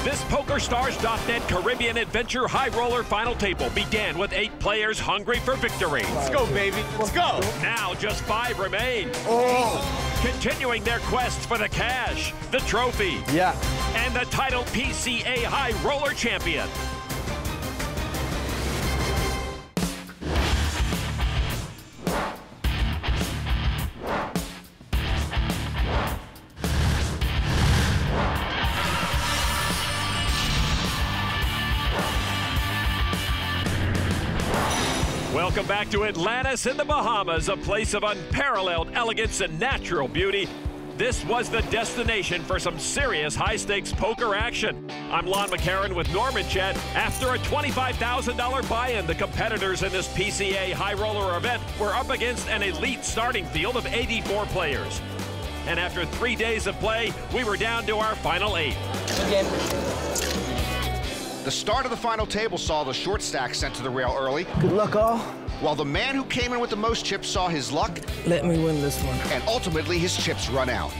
This PokerStars.net Caribbean Adventure High Roller Final Table began with 8 players hungry for victory. Let's go, baby. Let's go. Now just 5 remain. Oh. Continuing their quest for the cash, the trophy, and the title PCA High Roller Champion. Welcome back to Atlantis in the Bahamas, a place of unparalleled elegance and natural beauty. This was the destination for some serious high-stakes poker action. I'm Lon McCarran with Norman Chat. After a $25,000 buy-in, the competitors in this PCA High Roller event were up against an elite starting field of 84 players. And after 3 days of play, we were down to our final 8. The start of the final table saw the short stack sent to the rail early. Good luck, all. While the man who came in with the most chips saw his luck. Let me win this one. And ultimately his chips run out.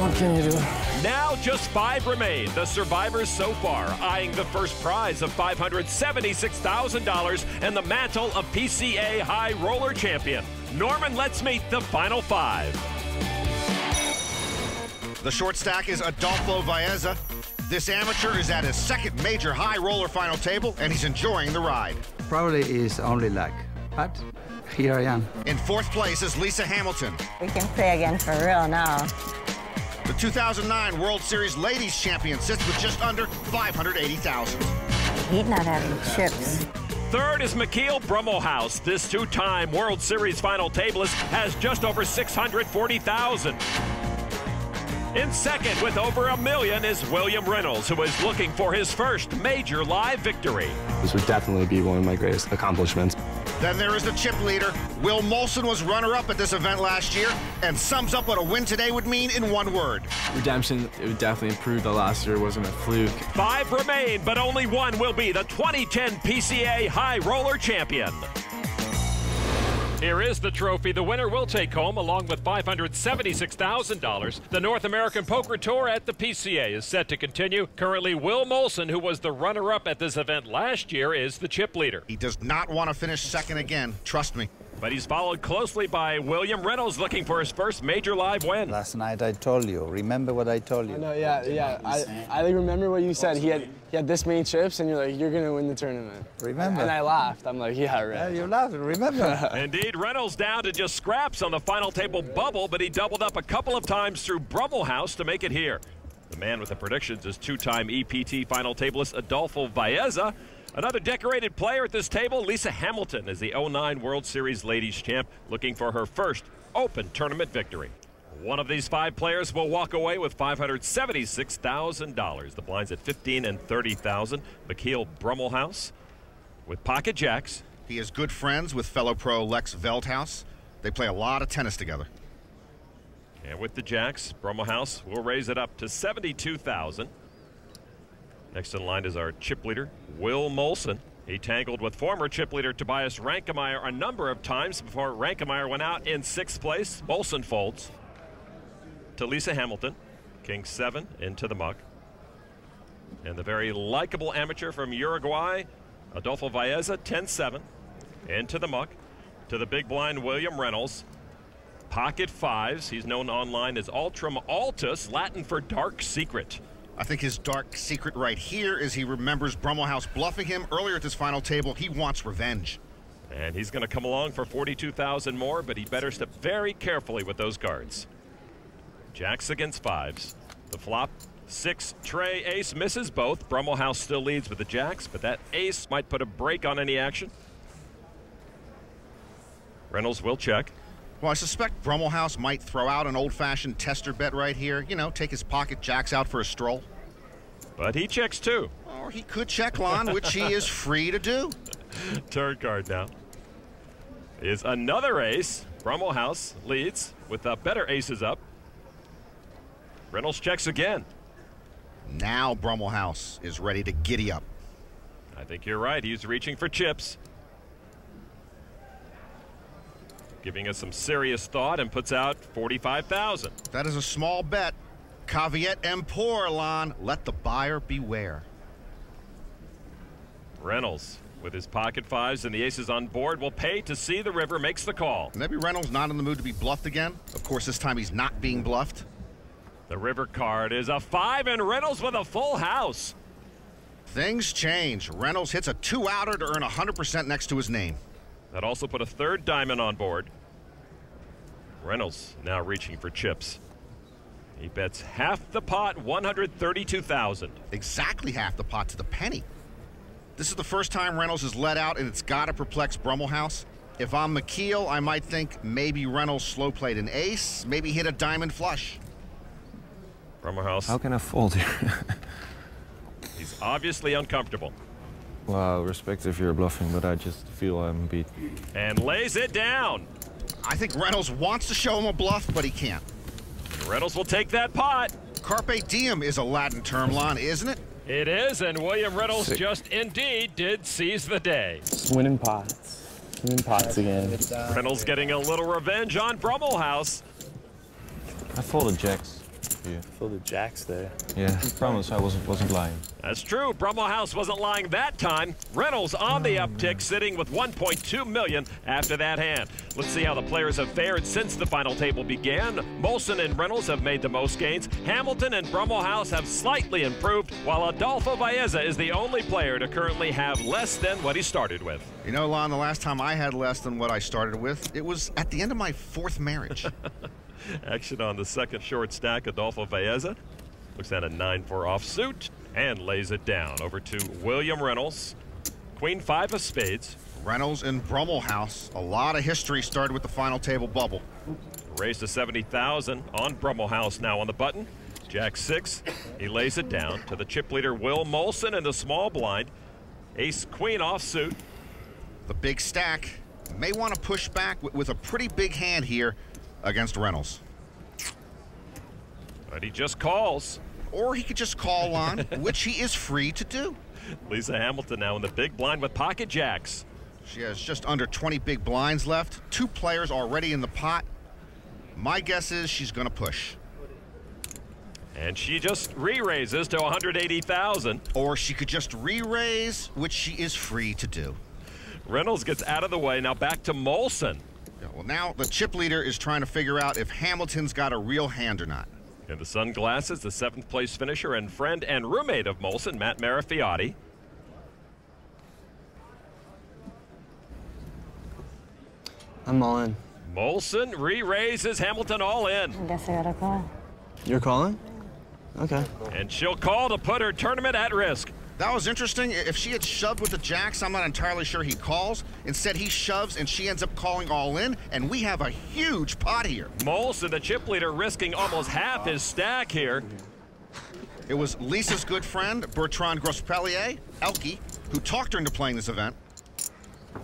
What can you do? Now just 5 remain. The survivors so far eyeing the first prize of $576,000 and the mantle of PCA High Roller Champion. Norman, let's meet the final 5. The short stack is Adolfo Vaeza. This amateur is at his second major high roller final table, and he's enjoying the ride. Probably is only luck, but here I am. In 4th place is Lisa Hamilton. We can play again for real now. The 2009 World Series Ladies Champion sits with just under $580,000. He's not having chips. 3rd is McKeel Brummelhouse. This 2-time World Series final tableist has just over $640,000. In 2nd, with over $1 million, is William Reynolds, who is looking for his first major live victory. This would definitely be one of my greatest accomplishments. Then there is the chip leader. Will Molson was runner-up at this event last year and sums up what a win today would mean in one word. Redemption, it would definitely prove that last year wasn't a fluke. 5 remain, but only one will be the 2010 PCA High Roller Champion. Here is the trophy. The winner will take home, along with $576,000. The North American Poker Tour at the PCA is set to continue. Currently, Will Molson, who was the runner-up at this event last year, is the chip leader. He does not want to finish second again, trust me. But he's followed closely by William Reynolds, looking for his first major live win. Last night I told you. Remember what I told you? No, yeah. I remember what you said. He had this many chips, and you're like, you're gonna win the tournament. Remember? And I laughed. I'm like, yeah, right. Yeah, you laughed. Remember? Indeed, Reynolds down to just scraps on the final table bubble, but he doubled up a couple of times through Brummelhouse to make it here. The man with the predictions is 2-time EPT final tableist Adolfo Vaeza. Another decorated player at this table, Lisa Hamilton, is the 2009 World Series Ladies Champ, looking for her first open tournament victory. One of these 5 players will walk away with $576,000. The blinds at $15,000 and $30,000. McKeel Brummelhouse with pocket jacks. He is good friends with fellow pro Lex Veldhouse. They play a lot of tennis together. And with the jacks, Brummelhouse will raise it up to $72,000. Next in line is our chip leader, Will Molson. He tangled with former chip leader Tobias Rankemeyer a number of times before Rankemeyer went out in 6th place. Molson folds to Lisa Hamilton. King 7 into the muck. And the very likable amateur from Uruguay, Adolfo Vaeza, 10-7 into the muck. To the big blind, William Reynolds. Pocket 5s. He's known online as Ultram Altus, Latin for dark secret. I think his dark secret right here is he remembers Brummelhouse bluffing him earlier at this final table. He wants revenge. And he's going to come along for $42,000 more, but he better step very carefully with those cards. Jacks against 5s. The flop, 6 tray ace misses both. Brummelhouse still leads with the jacks, but that ace might put a break on any action. Reynolds will check. Well, I suspect Brummelhouse might throw out an old-fashioned tester bet right here. You know, take his pocket jacks out for a stroll. But he checks too. Or he could check Lon, which he is free to do. Turn card now is another ace. Brummelhouse leads with better aces up. Reynolds checks again. Now Brummelhouse is ready to giddy up. I think you're right. He's reaching for chips. Giving us some serious thought and puts out $45,000. That is a small bet. Caveat emptor, Lon. Let the buyer beware. Reynolds, with his pocket fives and the aces on board, will pay to see the river, makes the call. Maybe Reynolds not in the mood to be bluffed again. Of course, this time he's not being bluffed. The river card is a 5, and Reynolds with a full house. Things change. Reynolds hits a 2-outer to earn 100% next to his name. That also put a 3rd diamond on board. Reynolds now reaching for chips. He bets half the pot, 132,000. Exactly half the pot to the penny. This is the first time Reynolds is let out, and it's got to perplex Brummelhouse. If I'm McKeel, I might think maybe Reynolds slow played an ace, maybe hit a diamond flush. Brummelhouse. How can I fold here? He's obviously uncomfortable. Well, respect if you're bluffing, but I just feel I'm beat. And lays it down. I think Reynolds wants to show him a bluff, but he can't. Reynolds will take that pot. Carpe diem is a Latin term, Lon, isn't it? It is, and William Reynolds just indeed did seize the day. Winning pots. Winning pots again. Reynolds getting a little revenge on Brummelhouse. I folded jacks. Yeah. Folded jacks there. Yeah, promise I wasn't lying. That's true. Brummelhouse wasn't lying that time. Reynolds on the uptick, sitting with 1.2 million after that hand. Let's see how the players have fared since the final table began. Molson and Reynolds have made the most gains. Hamilton and Brummelhouse have slightly improved, while Adolfo Baeza is the only player to currently have less than what he started with. You know, Lon, the last time I had less than what I started with, it was at the end of my 4th marriage. Action on the second short stack. Adolfo Baeza looks at a 9-4 offsuit and lays it down over to William Reynolds. Queen 5 of spades. Reynolds and Brummelhouse. A lot of history started with the final table bubble. Raised to 70,000 on Brummelhouse now on the button. Jack 6. He lays it down to the chip leader Will Molson in the small blind. Ace Queen offsuit. The big stack may want to push back with a pretty big hand here against Reynolds. But he just calls. Or he could just call on, which he is free to do. Lisa Hamilton now in the big blind with pocket jacks. She has just under 20 big blinds left. 2 players already in the pot. My guess is she's going to push. And she just re-raises to 180,000. Or she could just re-raise, which she is free to do. Reynolds gets out of the way. Now back to Molson. Yeah, well, now the chip leader is trying to figure out if Hamilton's got a real hand or not. In the sunglasses, the 7th place finisher and friend and roommate of Molson, Matt Marafiotti. I'm all in. Molson re-raises, Hamilton all in. I guess I gotta call. You're calling? Okay. And she'll call to put her tournament at risk. That was interesting. If she had shoved with the jacks, I'm not entirely sure he calls. Instead, he shoves, and she ends up calling all in, and we have a huge pot here. Molson, the chip leader, risking almost half his stack here. It was Lisa's good friend, Bertrand Grospellier, Elke, who talked her into playing this event.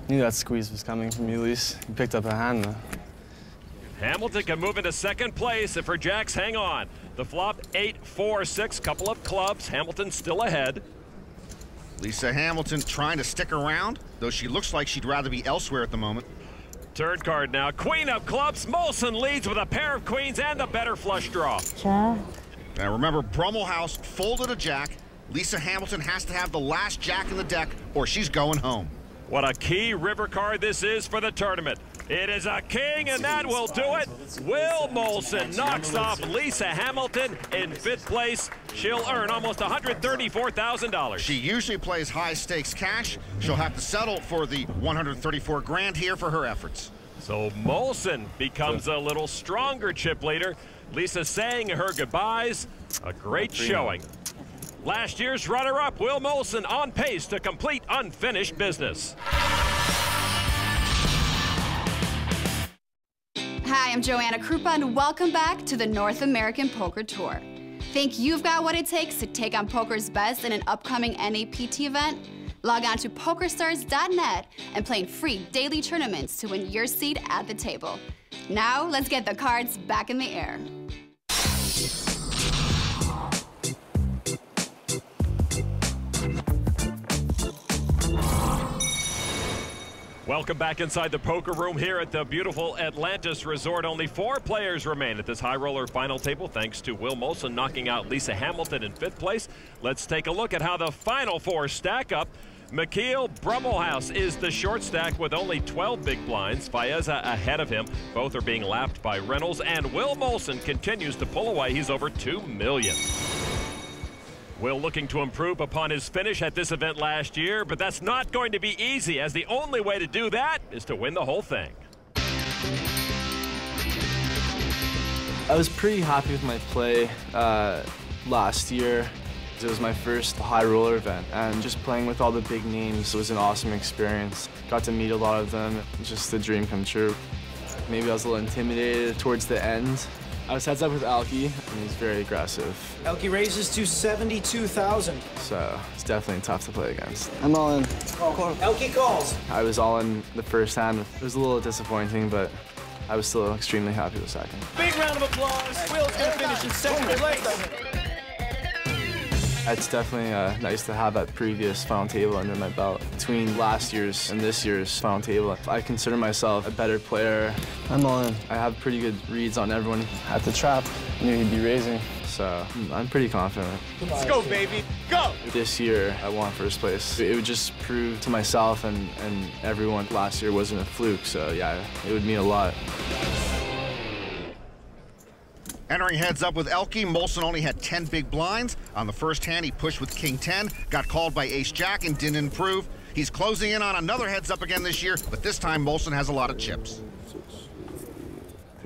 Knew that squeeze was coming from you, Lise. You picked up a hand, though. Hamilton can move into 2nd place if her jacks hang on. The flop 8-4-6, couple of clubs. Hamilton still ahead. Lisa Hamilton trying to stick around, though she looks like she'd rather be elsewhere at the moment. Turn card now. Queen of clubs. Molson leads with a pair of queens and the better flush draw. Jack. Now remember, Brummelhouse folded a jack. Lisa Hamilton has to have the last jack in the deck, or she's going home. What a key river card this is for the tournament. It is a king, and that will do it. Will Molson knocks off Lisa Hamilton in 5th place. She'll earn almost $134,000. She usually plays high stakes cash. She'll have to settle for the 134 grand here for her efforts. So Molson becomes a little stronger chip leader. Lisa saying her goodbyes. A great showing. Last year's runner-up, Will Molson, on pace to complete unfinished business. Hi, I'm Joanna Krupa, and welcome back to the North American Poker Tour. Think you've got what it takes to take on poker's best in an upcoming NAPT event? Log on to PokerStars.net and play in free daily tournaments to win your seat at the table. Now, let's get the cards back in the air. Welcome back inside the poker room here at the beautiful Atlantis Resort. Only 4 players remain at this high roller final table, thanks to Will Molson knocking out Lisa Hamilton in 5th place. Let's take a look at how the final 4 stack up. McKeel Brummelhouse is the short stack with only 12 big blinds. Faeza ahead of him. Both are being lapped by Reynolds, and Will Molson continues to pull away. He's over $2 million. Will looking to improve upon his finish at this event last year, but that's not going to be easy, as the only way to do that is to win the whole thing. I was pretty happy with my play last year. It was my first high roller event, and just playing with all the big names was an awesome experience. Got to meet a lot of them, just a dream come true. Maybe I was a little intimidated towards the end. I was heads up with Elke, and he's very aggressive. Elke raises to 72,000. So it's definitely tough to play against. I'm all in. Elke calls. I was all in the first hand. It was a little disappointing, but I was still extremely happy with second. Big round of applause. Will's gonna finish in second place. It's definitely nice to have that previous final table under my belt. Between last year's and this year's final table, I consider myself a better player. I'm all in. I have pretty good reads on everyone. At the trap, knew he'd be raising. So I'm pretty confident. Let's go, baby. Go! This year, I want first place. It would just prove to myself and everyone last year wasn't a fluke. So yeah, it would mean a lot. Entering heads up with Elke, Molson only had 10 big blinds. On the first hand, he pushed with King 10, got called by Ace Jack and didn't improve. He's closing in on another heads up again this year, but this time Molson has a lot of chips.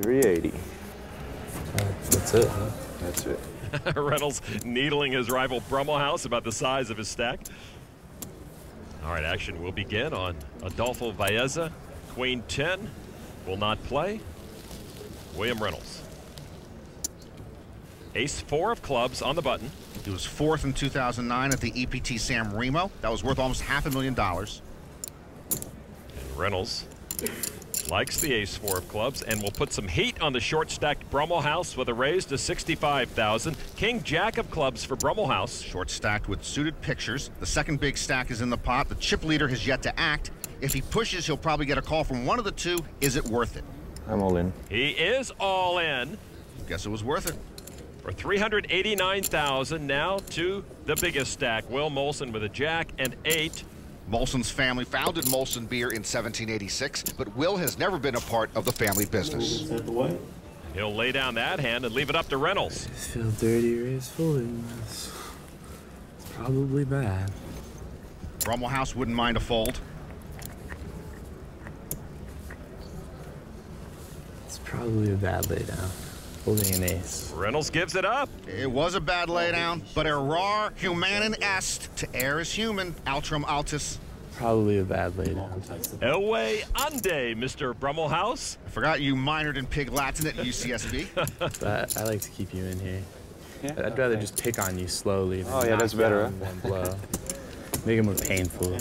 380. That's it, huh? That's it. Reynolds needling his rival Brummelhouse about the size of his stack. All right, action will begin on Adolfo Baeza. Queen 10 will not play. William Reynolds. Ace 4 of clubs on the button. He was 4th in 2009 at the EPT San Remo. That was worth almost $500,000. And Reynolds likes the Ace 4 of clubs and will put some heat on the short-stacked Brummelhouse with a raise to $65,000. King Jack of clubs for Brummelhouse. Short-stacked with suited pictures. The second big stack is in the pot. The chip leader has yet to act. If he pushes, he'll probably get a call from one of the two. Is it worth it? I'm all in. He is all in. Guess it was worth it. For $389,000 now to the biggest stack. Will Molson with a Jack and 8. Molson's family founded Molson Beer in 1786, but Will has never been a part of the family business. He'll lay down that hand and leave it up to Reynolds. I feel dirty, raise fully. It's probably bad. Brummelhouse wouldn't mind a fold. It's probably a bad laydown. Holding an ace. Reynolds gives it up. It was a bad laydown, but errar humanum est. To err is human. Altrum altus. Probably a bad laydown. Elway ande, Mr. Brummelhouse. I forgot you minored in Pig Latin at UCSB. But I like to keep you in here. Yeah, I'd rather just pick on you slowly than yeah, that's better, in one blow. Make it more painful.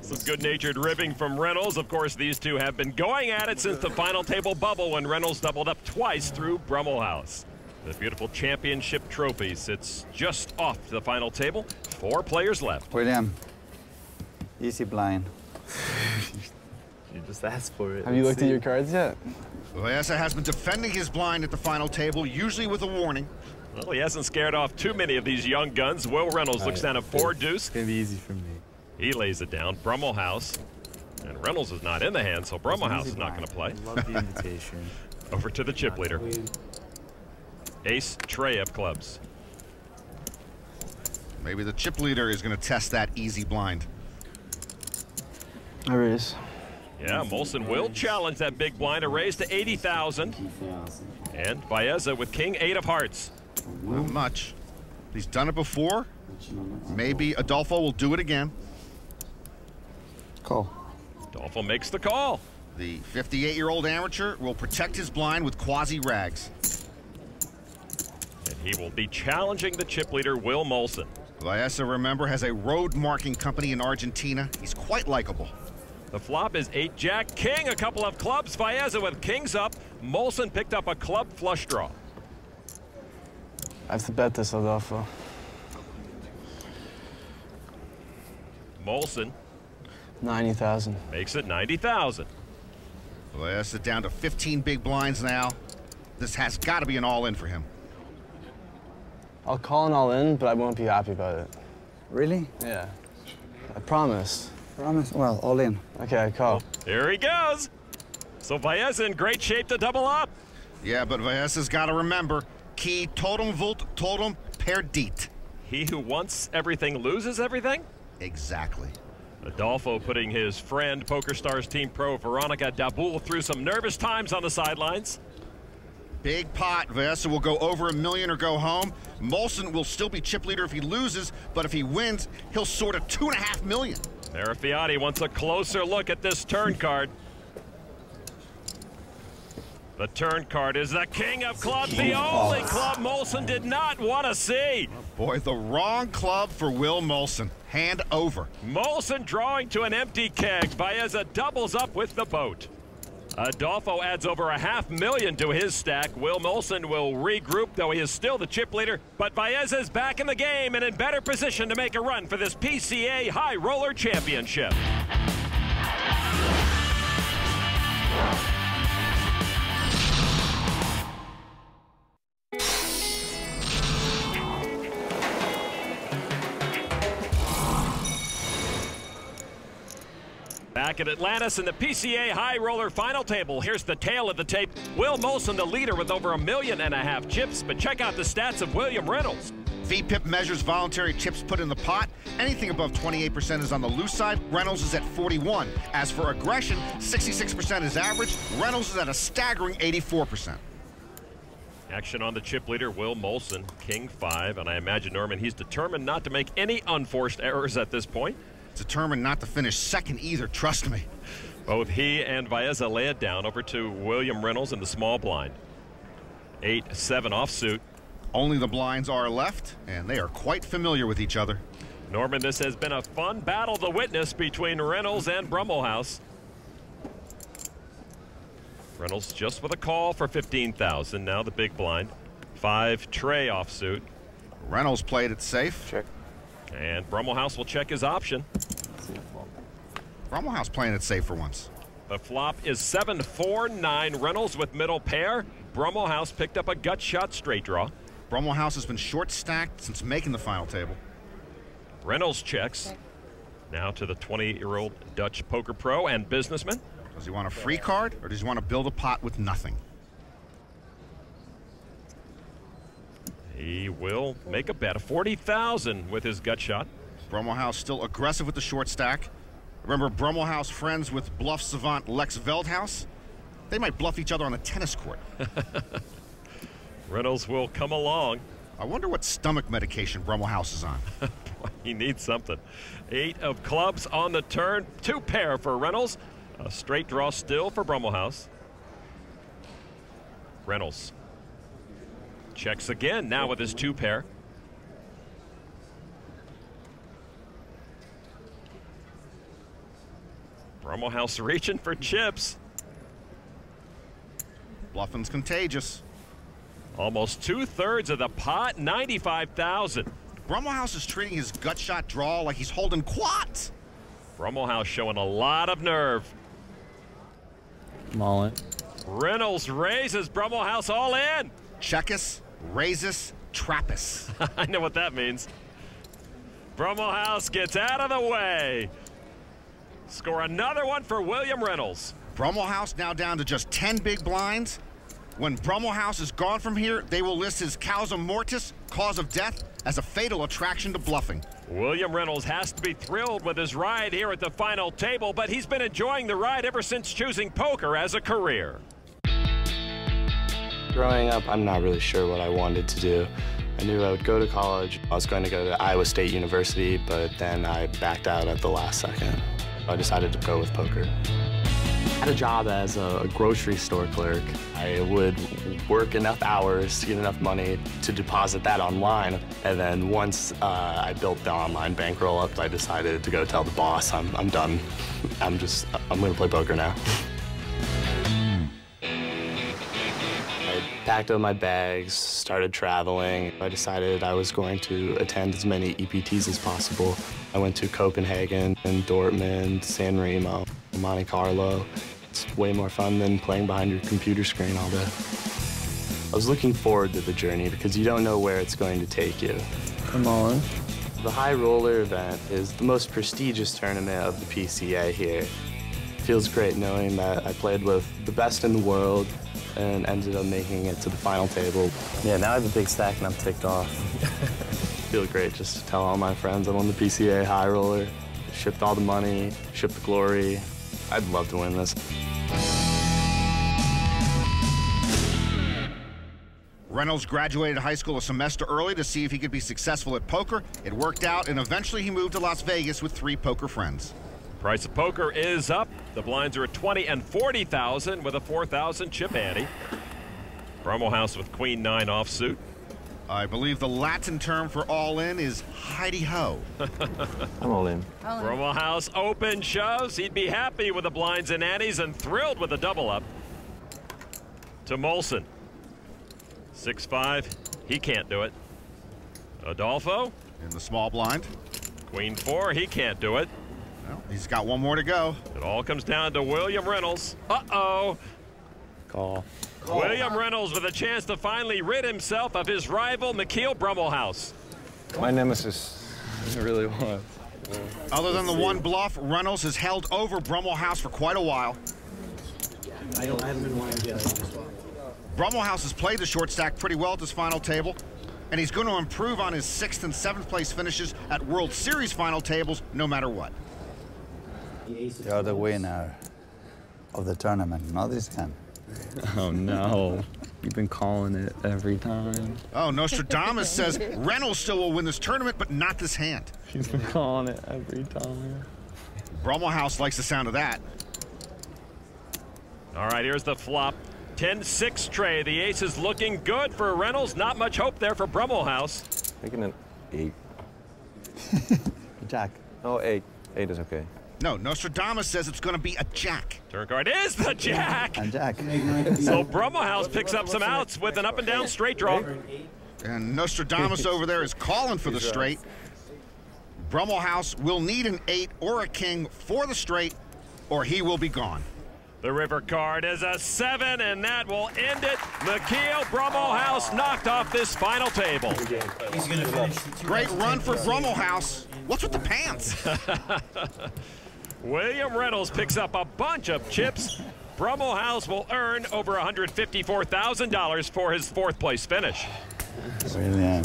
Some good-natured ribbing from Reynolds. Of course, these two have been going at it since the final table bubble when Reynolds doubled up twice through Brummelhouse. The beautiful championship trophy sits just off the final table. 4 players left. William, easy blind. You just asked for it. Have you looked at your cards yet? Mesa has been defending his blind at the final table, usually with a warning. Well, he hasn't scared off too many of these young guns. Will Reynolds looks down at 4 deuce. It's gonna be easy for me. He lays it down. Brummelhouse. And Reynolds is not in the hand, so Brummelhouse is not going to play. Love the invitation. Over to the chip leader. Ace Trey of clubs. Maybe the chip leader is going to test that easy blind. I raise. Yeah, Molson will challenge that big blind. A raise to 80,000. And Baeza with King 8 of hearts. Not much. He's done it before. Maybe Adolfo will do it again. Call. Adolfo makes the call. The 58-year-old amateur will protect his blind with quasi-rags. And he will be challenging the chip leader, Will Molson. Baeza, remember, has a road marking company in Argentina. He's quite likable. The flop is 8 Jack King, a couple of clubs. Baeza with kings up. Molson picked up a club flush draw. I have to bet this, Adolfo. Molson 90,000. Makes it 90,000. Well, that's it down to 15 big blinds now. This has got to be an all-in for him. I'll call an all-in, but I won't be happy about it. Really? Yeah. I promise. Promise? Well, all in. Okay, I call. Here he goes. So Baez in great shape to double up. Yeah, but Baez has got to remember, key totem vult totem perdite. He who wants everything loses everything? Exactly. Adolfo putting his friend, PokerStars team pro Veronica Daboul through some nervous times on the sidelines. Big pot. Baez will go over $1 million or go home. Molson will still be chip leader if he loses, but if he wins, he'll sort of $2.5 million. Marafiati wants a closer look at this turn card. The turn card is the king of clubs, the only club Molson did not want to see. Boy, the wrong club for Will Molson. Hand over. Molson drawing to an empty keg. Baeza doubles up with the boat. Adolfo adds over $500,000 to his stack. Will Molson will regroup, though he is still the chip leader. But Baez is back in the game and in better position to make a run for this PCA High Roller Championship. Back at Atlantis in the PCA High Roller Final Table. Here's the tail of the tape. Will Molson, the leader with over $1.5 million chips, but check out the stats of William Reynolds. VPIP measures voluntary chips put in the pot. Anything above 28% is on the loose side. Reynolds is at 41. As for aggression, 66% is average. Reynolds is at a staggering 84%. Action on the chip leader, Will Molson, King 5, and I imagine, Norman, he's determined not to make any unforced errors at this point. Determined not to finish second either, trust me. Both he and Baeza lay it down over to William Reynolds in the small blind. 8-7 offsuit. Only the blinds are left, and they are quite familiar with each other. Norman, this has been a fun battle to witness between Reynolds and Brummelhouse. Reynolds just with a call for 15,000. Now the big blind. 5 tray offsuit. Reynolds played it safe. Check. And Brummelhouse will check his option. Brummelhouse playing it safe for once. The flop is 7-4-9. Reynolds with middle pair. Brummelhouse picked up a gut shot straight draw. Brummelhouse has been short stacked since making the final table. Reynolds checks. Now to the 20-year-old Dutch poker pro and businessman. Does he want a free card, or does he want to build a pot with nothing? He will make a bet of 40,000 with his gut shot. Brummelhouse still aggressive with the short stack. Remember Brummelhouse friends with bluff savant Lex Veldhouse? They might bluff each other on a tennis court. Reynolds will come along. I wonder what stomach medication Brummelhouse is on. He needs something. 8 of clubs on the turn. 2 pair for Reynolds. A straight draw still for Brummelhouse. Reynolds checks again, now with his 2 pair. Brummelhouse reaching for chips. Bluffing's contagious. Almost 2/3 of the pot, 95,000. Brummelhouse is treating his gut shot draw like he's holding quads. Brummelhouse showing a lot of nerve. Mullen. Reynolds raises, Brummelhouse all in. Checkus, raises, trappus. I know what that means. Brummelhouse gets out of the way. Score another one for William Reynolds. Brummelhouse now down to just 10 big blinds. When Brummelhouse is gone from here, they will list his causa mortis, cause of death, as a fatal attraction to bluffing. William Reynolds has to be thrilled with his ride here at the final table, but he's been enjoying the ride ever since choosing poker as a career. Growing up, I'm not really sure what I wanted to do. I knew I would go to college. I was going to go to Iowa State University, but then I backed out at the last second. I decided to go with poker. I had a job as a grocery store clerk. I would work enough hours to get enough money to deposit that online. And then once I built the online bankroll up, I decided to go tell the boss, I'm done. I'm going to play poker now. I Packed up my bags, started traveling. I decided I was going to attend as many EPTs as possible. I went to Copenhagen and Dortmund, San Remo, Monte Carlo. It's way more fun than playing behind your computer screen all day. I was looking forward to the journey because you don't know where it's going to take you. Come on. The High Roller event is the most prestigious tournament of the PCA here. It feels great knowing that I played with the best in the world and ended up making it to the final table. Yeah, now I have a big stack and I'm ticked off. Feels great just to tell all my friends I won the PCA High Roller, shipped all the money, shipped the glory. I'd love to win this. Reynolds graduated high school a semester early to see if he could be successful at poker. It worked out, and eventually he moved to Las Vegas with 3 poker friends. Price of poker is up. The blinds are at 20 and 40,000 with a 4,000 chip ante. Brummel House with Queen 9 offsuit. I believe the Latin term for all in is hidey-ho. I'm all in. Brummel House open shoves. He'd be happy with the blinds and antes and thrilled with the double up. To Molson. 6-5. He can't do it. Adolfo. In the small blind. Queen 4. He can't do it. Well, he's got one more to go. It all comes down to William Reynolds. Uh-oh. Call. William Reynolds with a chance to finally rid himself of his rival, Mikhail Brummel House. My nemesis. It really was. Other than the one bluff, Reynolds has held over Brummel House for quite a while. I haven't been wanting to get it as well. Brummel House has played the short stack pretty well at this final table, and he's going to improve on his 6th and 7th place finishes at World Series final tables no matter what. You're the winner of the tournament, not this time. Oh, no. You've been calling it every time. Oh, Nostradamus says Reynolds still will win this tournament, but not this hand. He's been calling it every time. Brummel House likes the sound of that. All right, here's the flop. 10-6 tray. The ace is looking good for Reynolds. Not much hope there for Brummel House. Making an 8. Jack. Oh, 8. 8 is okay. No, Nostradamus says it's going to be a jack. Turn card is the jack. And Jack. So Brummel House picks up some outs with an up and down straight draw. And Nostradamus over there is calling for the straight. Brummel House will need an 8 or a king for the straight, or he will be gone. The river card is a 7, and that will end it. Mikhail Brummel House knocked off this final table. He's going to finish the Great run for Brummel House. What's with the pants? William Reynolds picks up a bunch of chips. Brummel House will earn over $154,000 for his 4th place finish. William,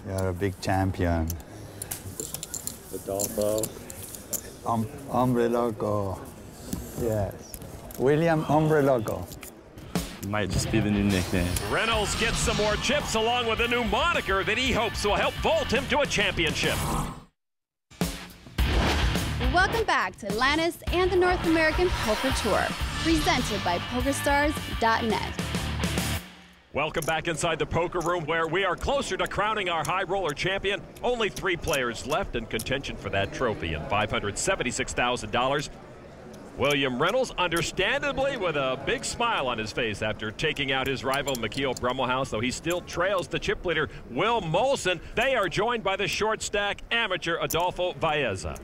you're a big champion. Adolfo. Hombre loco. Yes. William Hombre Loco. Might just be the new nickname. Reynolds gets some more chips along with a new moniker that he hopes will help vault him to a championship. Welcome back to Atlantis and the North American Poker Tour, presented by PokerStars.net. Welcome back inside the poker room, where we are closer to crowning our high roller champion. Only 3 players left in contention for that trophy, and $576,000. William Reynolds, understandably, with a big smile on his face after taking out his rival Mikhail Brummel House, though he still trails the chip leader Will Molson. They are joined by the short stack amateur Adolfo Baeza.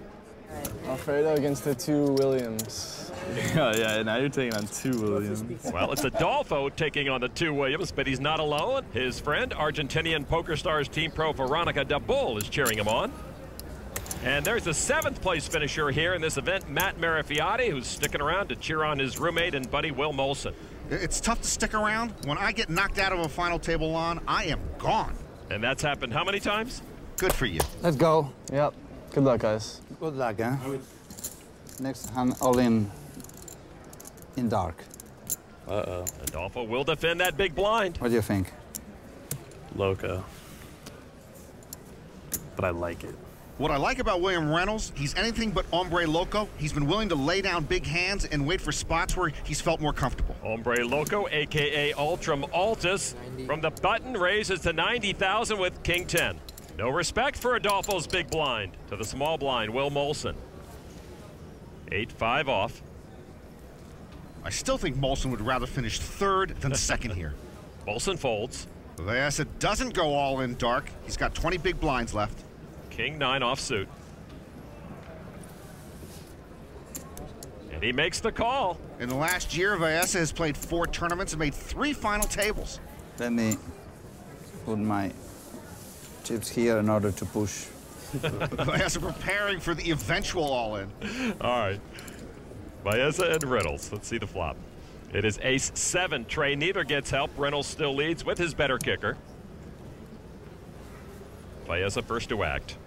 Alfredo against the 2 Williams. Yeah, now you're taking on 2 Williams. Well, it's Adolfo taking on the 2 Williams, but he's not alone. His friend, Argentinian PokerStars team pro Veronica de Bull, is cheering him on. And there's the 7th place finisher here in this event, Matt Marifiati, who's sticking around to cheer on his roommate and buddy Will Molson. It's tough to stick around. When I get knocked out of a final table lawn, I am gone. And that's happened how many times? Good for you. Let's go. Yep. Good luck, guys. Good luck, huh? Next hand, all in dark. Uh-oh. Adolfo will defend that big blind. What do you think? Loco. But I like it. What I like about William Reynolds, he's anything but hombre loco. He's been willing to lay down big hands and wait for spots where he's felt more comfortable. Hombre loco, a.k.a. Ultram Altus, from the button raises to 90,000 with King 10. No respect for Adolfo's big blind. To the small blind, Will Molson. 8-5 off. I still think Molson would rather finish 3rd than 2nd here. Molson folds. Vaesa doesn't go all in dark. He's got 20 big blinds left. King 9 offsuit. And he makes the call. In the last year, Vaesa has played 4 tournaments and made 3 final tables. Let me put my chips here in order to push. Vaesa preparing for the eventual all-in. All right. Vaesa and Reynolds. Let's see the flop. It is ace 7. Trey neither gets help. Reynolds still leads with his better kicker. Vaesa first to act.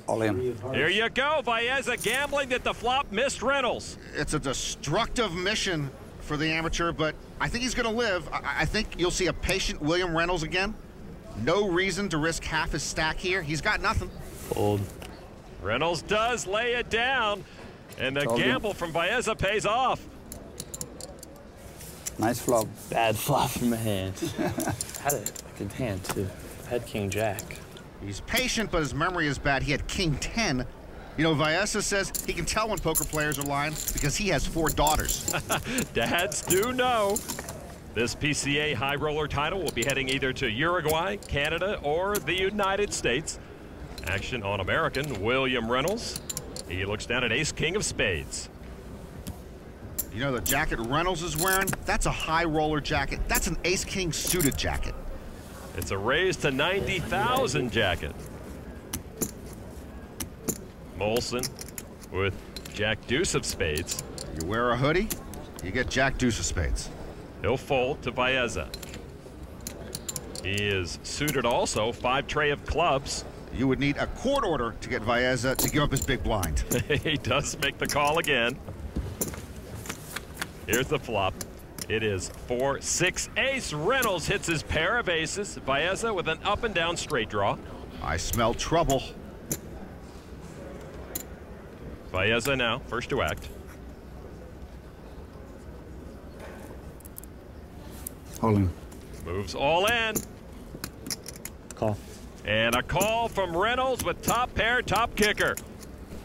All in. Here you go. Vaesa gambling that the flop missed Reynolds. It's a destructive mission for the amateur, but I think he's going to live. I think you'll see a patient William Reynolds again. No reason to risk half his stack here. He's got nothing. Fold. Reynolds does lay it down, and the gamble from Vaesa pays off. Nice flop. Bad flop from my hand. Had a good hand, too. Had King Jack. He's patient, but his memory is bad. He had King 10. You know, Vaesa says he can tell when poker players are lying because he has 4 daughters. Dads do know. This PCA high roller title will be heading either to Uruguay, Canada, or the United States. Action on American, William Reynolds. He looks down at ace-king of spades. You know the jacket Reynolds is wearing? That's a high roller jacket. That's an ace-king suited jacket. It's a raise to 90,000 jacket. Molson with Jack Deuce of spades. You wear a hoodie, you get Jack Deuce of spades. He'll fold to Vaesa. He is suited also, 5 tray of clubs. You would need a court order to get Vaesa to give up his big blind. He does make the call again. Here's the flop. It is 4-6 ace. Reynolds hits his pair of aces. Vaesa with an up and down straight draw. I smell trouble. Vaesa now, first to act. All in. Moves all in. Call. And a call from Reynolds with top pair, top kicker.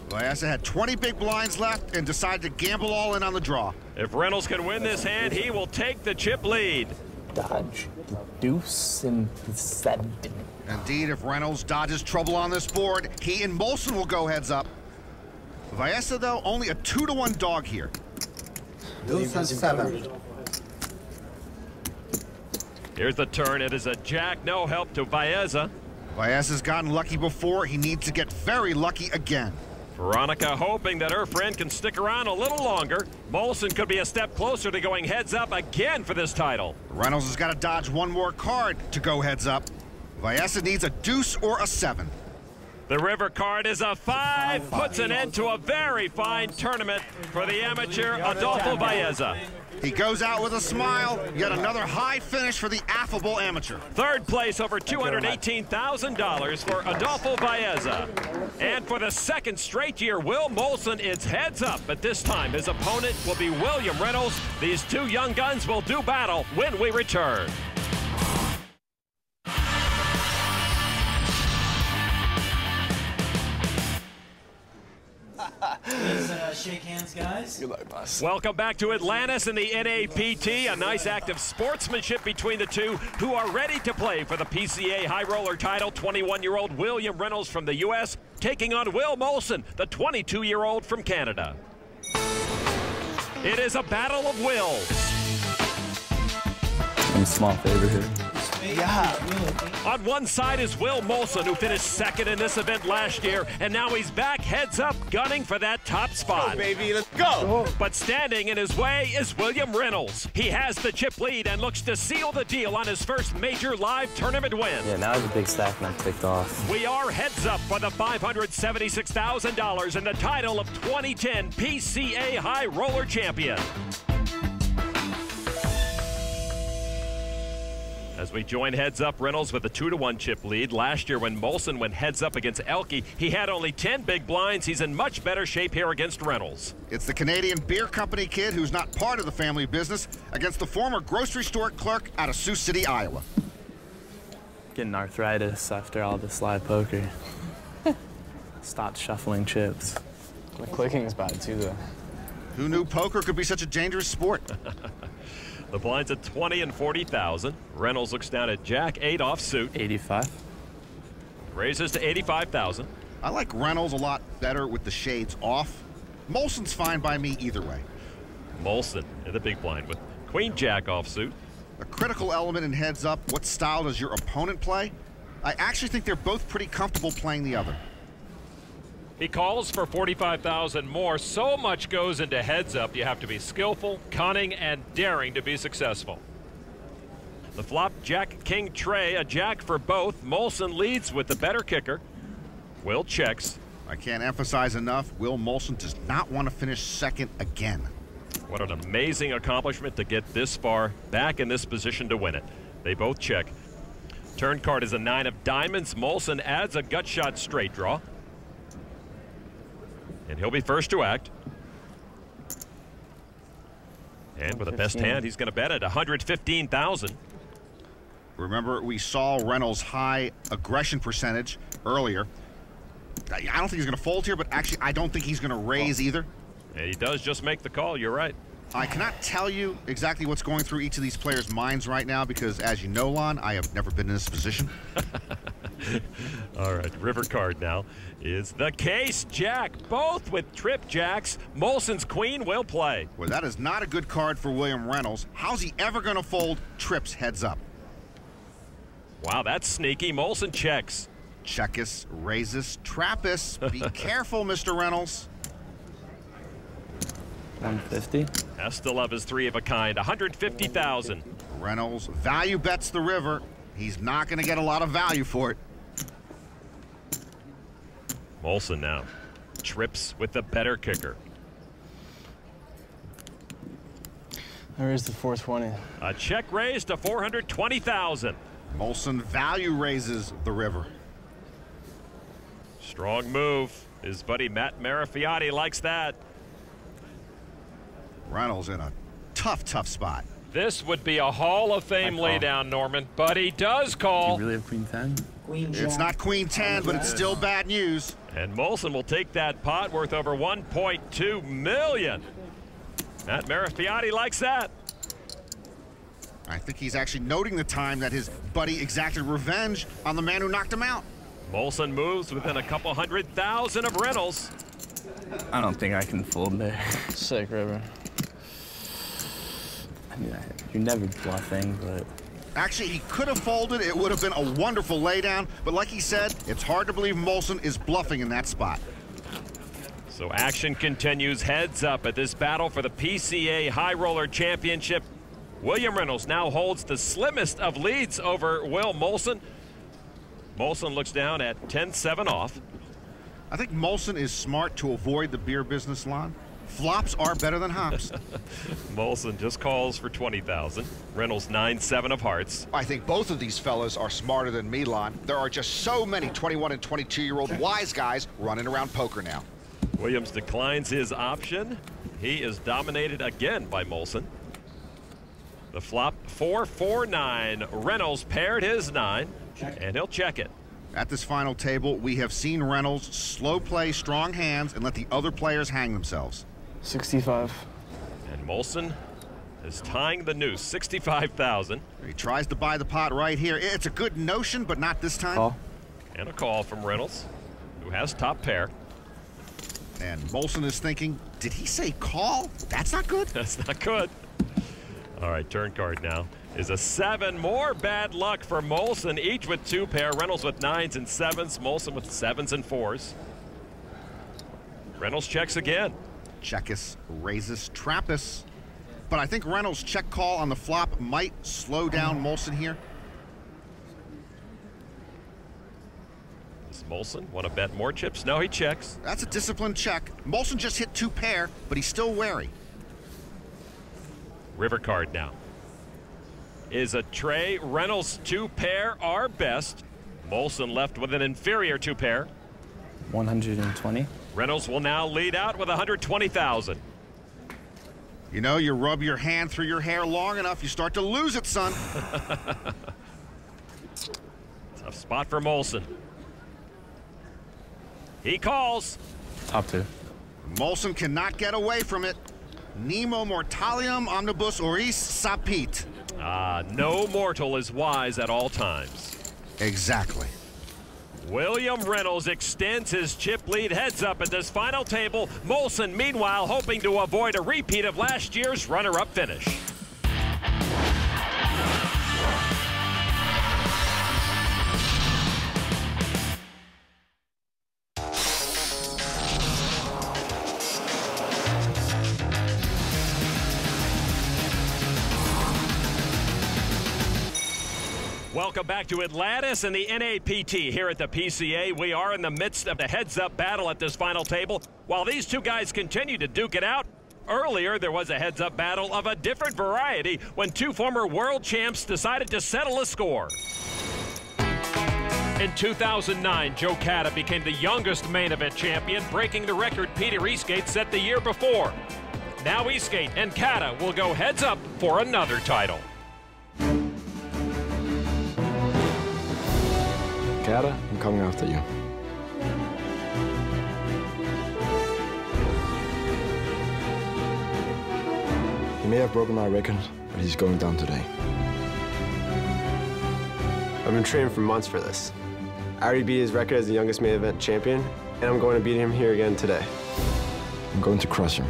Vaesa had 20 big blinds left and decided to gamble all in on the draw. If Reynolds can win this hand, he will take the chip lead. Dodge the deuce and the 7. Indeed, if Reynolds dodges trouble on this board, he and Molson will go heads up. Vaesa, though, only a 2-to-1 dog here. Deuce and 7. Here's the turn. It is a jack, no help to Vaesa. Vaesa's gotten lucky before. He needs to get very lucky again. Veronica hoping that her friend can stick around a little longer. Molson could be a step closer to going heads up again for this title. Reynolds has got to dodge one more card to go heads up. Vaesa needs a deuce or a 7. The river card is a 5, puts an end to a very fine tournament for the amateur Adolfo Vaesa. He goes out with a smile. Yet another high finish for the affable amateur. Third place, over $218,000 for Adolfo Vaesa. And for the second straight year, Will Molson is heads up, but this time his opponent will be William Reynolds. These two young guns will do battle when we return. Shake hands, guys. Good luck, boss. Welcome back to Atlantis in the NAPT. A nice act of sportsmanship between the two who are ready to play for the PCA High Roller title. 21-year-old William Reynolds from the U.S. taking on Will Molson, the 22-year-old from Canada. It is a battle of wills. I'm a small favorite here. Yeah. On one side is Will Molson, who finished second in this event last year, and now he's back heads up, gunning for that top spot. Go, baby, let's go. But standing in his way is William Reynolds. He has the chip lead and looks to seal the deal on his first major live tournament win. Yeah, now it's a big stack and I'm ticked off. We are heads up for the $576,000 and the title of 2010 PCA High Roller Champion. As we join heads up, Reynolds with a 2-to-1 chip lead. Last year when Molson went heads up against Elke, he had only 10 big blinds. He's in much better shape here against Reynolds. It's the Canadian Beer Company kid who's not part of the family business against the former grocery store clerk out of Sioux City, Iowa. Getting arthritis after all this live poker. Stopped shuffling chips. The clicking is bad too, though. Who knew poker could be such a dangerous sport? The blind's at 20 and 40,000. Reynolds looks down at Jack 8 offsuit. 85. Raises to 85,000. I like Reynolds a lot better with the shades off. Molson's fine by me either way. Molson in the big blind with Queen Jack offsuit. A critical element in heads up, what style does your opponent play? I actually think they're both pretty comfortable playing the other. He calls for 45,000 more. So much goes into heads up. You have to be skillful, cunning, and daring to be successful. The flop, Jack, King, Trey, a jack for both. Molson leads with the better kicker. Will checks. I can't emphasize enough, Will Molson does not want to finish second again. What an amazing accomplishment to get this far, back in this position to win it. They both check. Turn card is a 9 of diamonds. Molson adds a gut shot straight draw. And he'll be first to act. And with the best hand, he's going to bet at 115,000. Remember, we saw Reynolds' high aggression percentage earlier. I don't think he's going to fold here, but actually I don't think he's going to raise either. And he does just make the call. You're right. I cannot tell you exactly what's going through each of these players' minds right now because, as you know, Lon, I have never been in this position. All right, river card now is the case jack, both with trip jacks. Molson's queen will play. Well, that is not a good card for William Reynolds. How's he ever going to fold trips heads up? Wow, that's sneaky. Molson checks. Checkus, raises, trappus. Be careful, Mr. Reynolds. 150. Has to love his 3 of a kind. 150,000. Reynolds value bets the river. He's not going to get a lot of value for it. Molson now trips with the better kicker. There is the 420. A check raise to 420,000. Molson value raises the river. Strong move. His buddy Matt Marafiati likes that. Reynolds in a tough spot. This would be a Hall of Fame laydown, Norman, but he does call. Do you really have Queen 10? It's not Queen 10, but it's still bad news. And Molson will take that pot worth over 1.2 million. Matt Marafiati likes that. I think he's actually noting the time that his buddy exacted revenge on the man who knocked him out. Molson moves within a couple 100,000 of Reynolds. I don't think I can fold there. Sick, River. I mean, you're never bluffing, but... Actually, he could have folded. It would have been a wonderful laydown. But like he said, it's hard to believe Molson is bluffing in that spot. So action continues heads up at this battle for the PCA High Roller Championship. William Reynolds now holds the slimmest of leads over Will Molson. Molson looks down at 10-7 off. I think Molson is smart to avoid the beer business, Lon. Flops are better than hops. Molson just calls for 20,000. Reynolds 9-7 of hearts. I think both of these fellas are smarter than me, Lon. There are just so many 21 and 22-year-old wise guys running around poker now. Williams declines his option. He is dominated again by Molson. The flop 4-4-9. Reynolds paired his 9, and he'll check it. At this final table, we have seen Reynolds slow play strong hands and let the other players hang themselves. 65. And Molson is tying the noose, 65,000. He tries to buy the pot right here. It's a good notion, but not this time. Call. And a call from Reynolds, who has top pair. And Molson is thinking, did he say call? That's not good. That's not good. All right, turn card now is a 7. More bad luck for Molson, each with 2 pair. Reynolds with 9s and 7s. Molson with 7s and 4s. Reynolds checks again. Checkus, raises, trappus. But I think Reynolds' check call on the flop might slow down Molson here. Does Molson want to bet more chips? No, he checks. That's a disciplined check. Molson just hit 2 pair, but he's still wary. River card now is a Trey. Reynolds 2 pair are best. Molson left with an inferior 2 pair. 120. Reynolds will now lead out with 120,000. You know, you rub your hand through your hair long enough, you start to lose it, son. Tough spot for Molson. He calls. Top 2. Molson cannot get away from it. Nemo mortalium omnibus oris sapit. No mortal is wise at all times. Exactly. William Reynolds extends his chip lead heads up at this final table. Molson, meanwhile, hoping to avoid a repeat of last year's runner-up finish. Welcome back to Atlantis and the NAPT here at the PCA. We are in the midst of the heads-up battle at this final table. While these two guys continue to duke it out, earlier there was a heads-up battle of a different variety when two former world champs decided to settle a score. In 2009, Joe Cata became the youngest main event champion, breaking the record Peter Eastgate set the year before. Now Eastgate and Cata will go heads up for another title. Cata, I'm coming after you. He may have broken my record, but he's going down today. I've been training for months for this. I already beat his record as the youngest main event champion, and I'm going to beat him here again today. I'm going to crush him.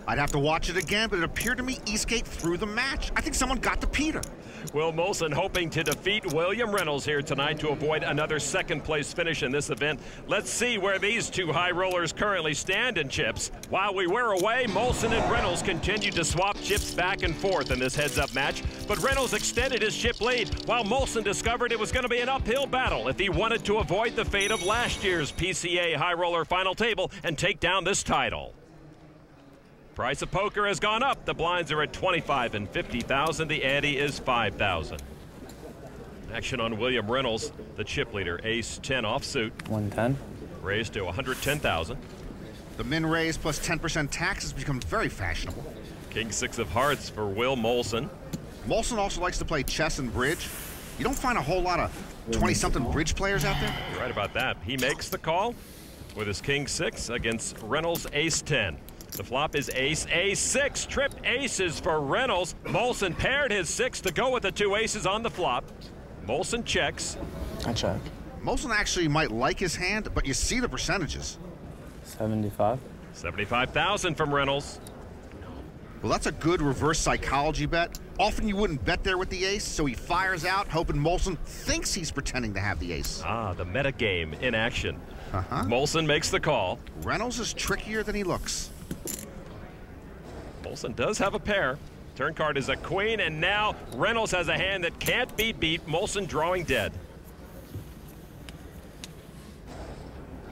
I'd have to watch it again, but it appeared to me Eastgate threw the match. I think someone got to Peter. Will Molson hoping to defeat William Reynolds here tonight to avoid another second-place finish in this event. Let's see where these two high rollers currently stand in chips. While we were away, Molson and Reynolds continued to swap chips back and forth in this heads-up match, but Reynolds extended his chip lead, while Molson discovered it was going to be an uphill battle if he wanted to avoid the fate of last year's PCA high roller final table and take down this title. Price of poker has gone up. The blinds are at 25 and 50,000. The ante is 5,000. Action on William Reynolds, the chip leader, ace 10 offsuit. 110. Raised to 110,000. The min raise plus 10% tax has become very fashionable. King 6 of hearts for Will Molson. Molson also likes to play chess and bridge. You don't find a whole lot of 20-something bridge players out there. You're right about that. He makes the call with his King 6 against Reynolds' ace 10. The flop is ace, a6, trip aces for Reynolds. Molson paired his 6 to go with the 2 aces on the flop. Molson checks. I check. Molson actually might like his hand, but you see the percentages. 75. 75,000 from Reynolds. Well, that's a good reverse psychology bet. Often you wouldn't bet there with the ace, so he fires out, hoping Molson thinks he's pretending to have the ace. The meta game in action. Molson makes the call. Reynolds is trickier than he looks. Molson does have a pair. Turn card is a queen, and now Reynolds has a hand that can't be beat. Molson drawing dead.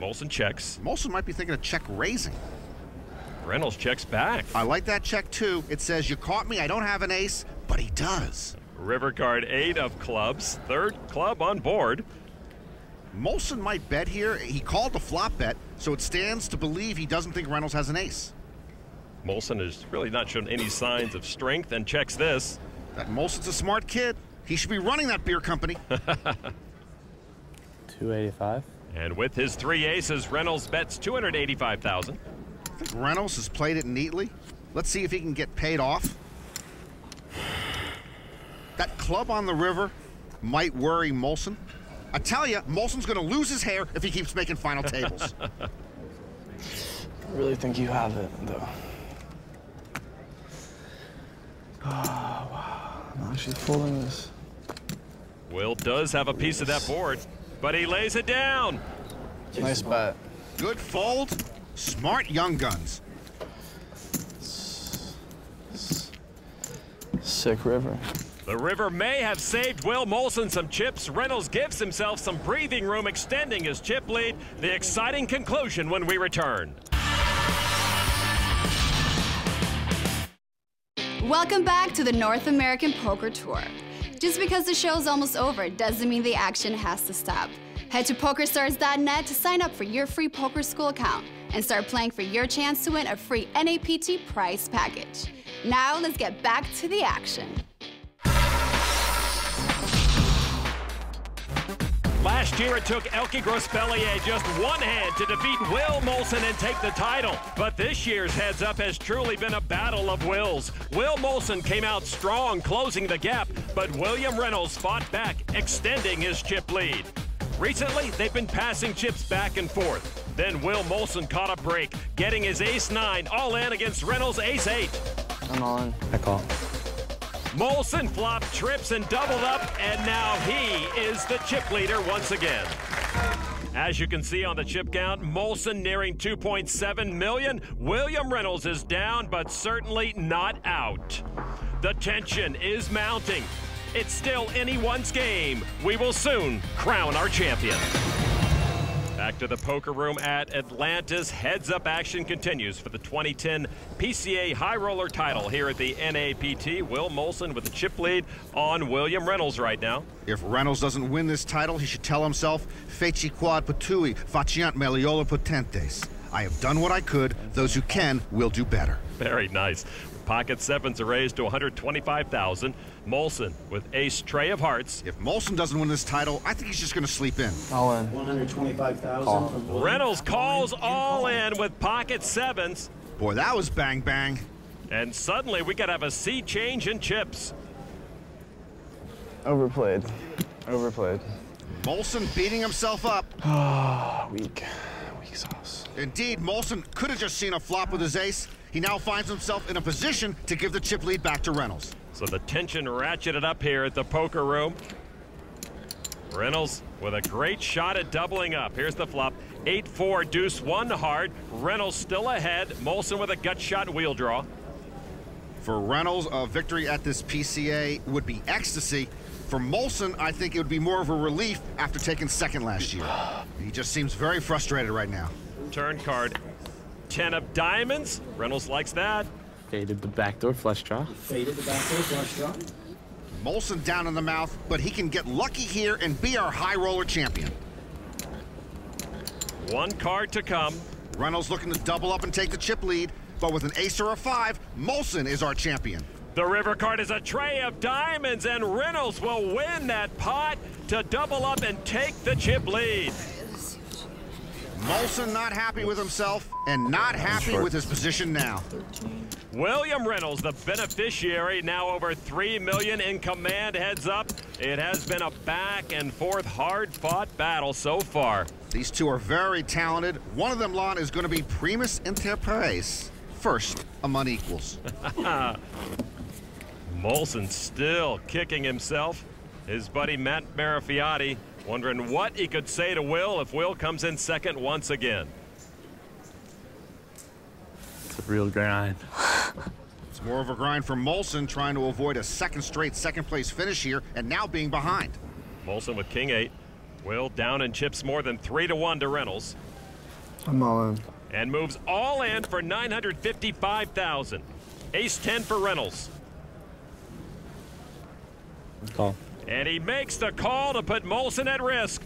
Molson checks. Molson might be thinking of check raising. Reynolds checks back. I like that check too. It says, you caught me, I don't have an ace, but he does. River card 8 of clubs. Third club on board. Molson might bet here. He called the flop bet, so it stands to believe he doesn't think Reynolds has an ace. Molson has really not shown any signs of strength and checks this. That Molson's a smart kid. He should be running that beer company. 285. And with his 3 aces, Reynolds bets 285,000. I think Reynolds has played it neatly. Let's see if he can get paid off. That club on the river might worry Molson. I tell you, Molson's going to lose his hair if he keeps making final tables. I really think you have it, though. Oh, wow. I'm actually folding this. Will does have a piece of that board, but he lays it down. Nice bet. Good fold. Smart young guns. Sick river. The river may have saved Will Molson some chips. Reynolds gives himself some breathing room, extending his chip lead. The exciting conclusion when we return. Welcome back to the North American Poker Tour. Just because the show's almost over doesn't mean the action has to stop. Head to PokerStars.net to sign up for your free poker school account and start playing for your chance to win a free NAPT prize package. Now let's get back to the action. Last year, it took Elke Grospellier just one hand to defeat Will Molson and take the title. But this year's Heads Up has truly been a battle of wills. Will Molson came out strong, closing the gap, but William Reynolds fought back, extending his chip lead. Recently, they've been passing chips back and forth. Then Will Molson caught a break, getting his ace-9 all in against Reynolds' ace-8. I'm all in. I call. Molson flopped trips and doubled up, and now he is the chip leader once again. As you can see on the chip count, Molson nearing 2.7 million. William Reynolds is down, but certainly not out. The tension is mounting. It's still anyone's game. We will soon crown our champion. Back to the poker room at Atlantis. Heads Up action continues for the 2010 PCA High Roller title here at the NAPT. Will Molson with the chip lead on William Reynolds right now. If Reynolds doesn't win this title, he should tell himself, Feci quad patui, faciant meliora potentes. I have done what I could. Those who can will do better. Very nice. Pocket sevens are raised to 125,000. Molson with ace tray of hearts. If Molson doesn't win this title, I think he's just going to sleep in. All in. 125,000. Reynolds calls all in with pocket sevens. Boy, that was bang bang. And suddenly we could have a sea change in chips. Overplayed. Overplayed. Molson beating himself up. Weak. Weak sauce. Indeed, Molson could have just seen a flop with his ace. He now finds himself in a position to give the chip lead back to Reynolds. So the tension ratcheted up here at the poker room. Reynolds with a great shot at doubling up. Here's the flop. 8-4, deuce 1 hard. Reynolds still ahead. Molson with a gut shot wheel draw. For Reynolds, a victory at this PCA would be ecstasy. For Molson, I think it would be more of a relief after taking second last year. He just seems very frustrated right now. Turn card. 10 of diamonds. Reynolds likes that. Faded the backdoor flush draw. Faded the backdoor flush draw. Molson down in the mouth, but he can get lucky here and be our high roller champion. One card to come. Reynolds looking to double up and take the chip lead, but with an ace or a 5, Molson is our champion. The river card is a tray of diamonds, and Reynolds will win that pot to double up and take the chip lead. Molson not happy with himself and not happy with his position now. William Reynolds, the beneficiary, now over $3 million in command. Heads up. It has been a back and forth, hard-fought battle so far. These two are very talented. One of them, Lon, is going to be primus inter pares. First among equals. Molson still kicking himself. His buddy Matt Marafiati wondering what he could say to Will if Will comes in second once again. It's a real grind. It's more of a grind for Molson, trying to avoid a second straight second-place finish here and now being behind. Molson with king 8. Will down and chips more than 3-1 to Reynolds. I'm all in. And moves all in for 955,000. Ace 10 for Reynolds. Call. And he makes the call to put Molson at risk.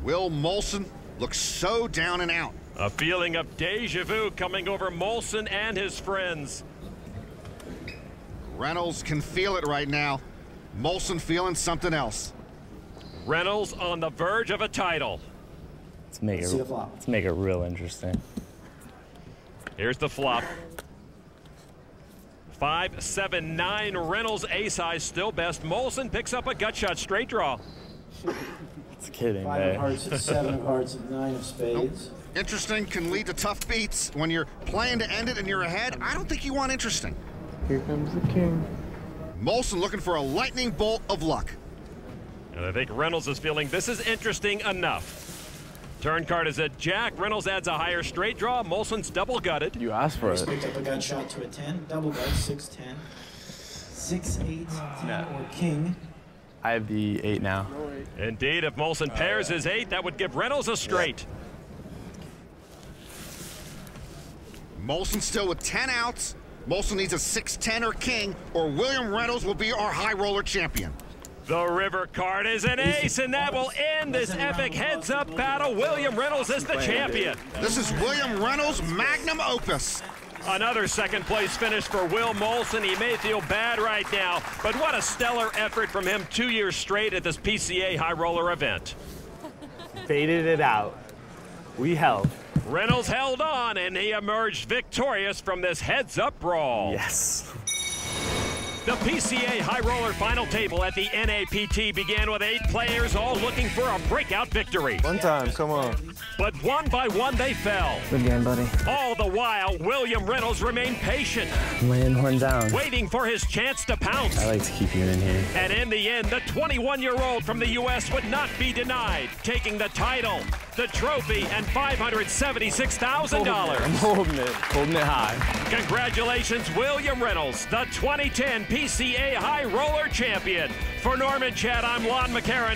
Will Molson looks so down and out. A feeling of deja vu coming over Molson and his friends. Reynolds can feel it right now. Molson feeling something else. Reynolds on the verge of a title. Let's make it real interesting. Here's the flop. 5, 7, 9. Reynolds ace high still best. Molson picks up a gut shot straight draw. It's kidding, 5 man. of hearts at 7 of hearts at 9 of spades. Interesting can lead to tough beats. When you're playing to end it and you're ahead, I don't think you want interesting. Here comes the king. Molson looking for a lightning bolt of luck. And I think Reynolds is feeling this is interesting enough. Turn card is a jack. Reynolds adds a higher straight draw. Molson's double gutted. You asked for it. Picked up a gut shot to a 10. Double gut, 6-10. 6-8, 10 or king. I have the 8 now. Indeed, if Molson pairs his 8, that would give Reynolds a straight. Molson still with 10 outs. Molson needs a 6-10 or king, or William Reynolds will be our high roller champion. The river card is an ace, and that will end this epic heads-up battle. William Reynolds is the champion. This is William Reynolds' magnum opus. Another second-place finish for Will Molson. He may feel bad right now, but what a stellar effort from him 2 years straight at this PCA high roller event. Faded it out. We held. Reynolds held on, and he emerged victorious from this heads-up brawl. Yes. The PCA High Roller final table at the NAPT began with 8 players all looking for a breakout victory. One time, come on. But one by one they fell. Good game, buddy. All the while, William Reynolds remained patient, I'm laying one down. waiting for his chance to pounce. I like to keep you in here. And in the end, the 21-year-old from the U.S. would not be denied, taking the title, the trophy, and $576,000. I'm holding it high. Congratulations, William Reynolds, the 2010 PCA High Roller Champion. For Norman Chad, I'm Lon McCarran.